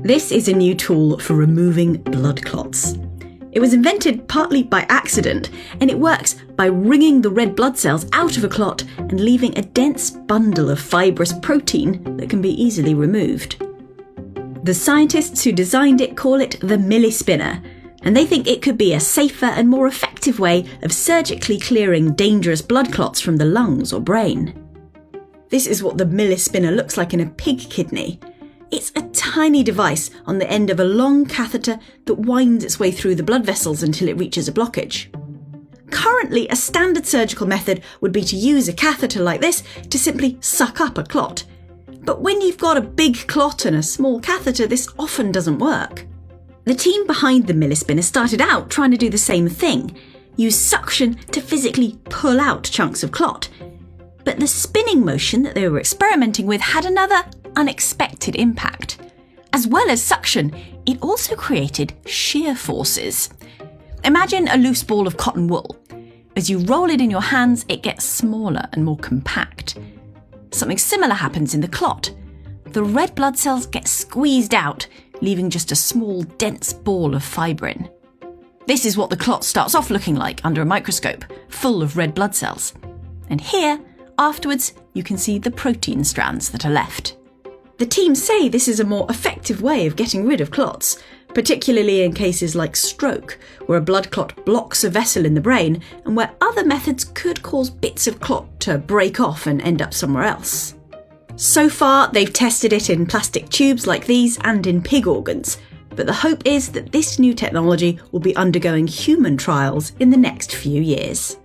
This is a new tool for removing blood clots. It was invented partly by accident, and it works by wringing the red blood cells out of a clot and leaving a dense bundle of fibrous protein that can be easily removed. The scientists who designed it call it the Milli-spinner, and they think it could be a safer and more effective way of surgically clearing dangerous blood clots from the lungs or brain. This is what the Milli-spinner looks like in a pig kidney. It's a tiny device on the end of a long catheter that winds its way through the blood vessels until it reaches a blockage. Currently, a standard surgical method would be to use a catheter like this to simply suck up a clot. But when you've got a big clot and a small catheter, this often doesn't work. The team behind the Milli-spinner started out trying to do the same thing, use suction to physically pull out chunks of clot. But the spinning motion that they were experimenting with had another unexpected impact. As well as suction, it also created shear forces. Imagine a loose ball of cotton wool. As you roll it in your hands, it gets smaller and more compact. Something similar happens in the clot. The red blood cells get squeezed out, leaving just a small, dense ball of fibrin. This is what the clot starts off looking like under a microscope, full of red blood cells. And here, afterwards, you can see the protein strands that are left. The team say this is a more effective way of getting rid of clots, particularly in cases like stroke, where a blood clot blocks a vessel in the brain and where other methods could cause bits of clot to break off and end up somewhere else. So far, they've tested it in plastic tubes like these and in pig organs, but the hope is that this new technology will be undergoing human trials in the next few years.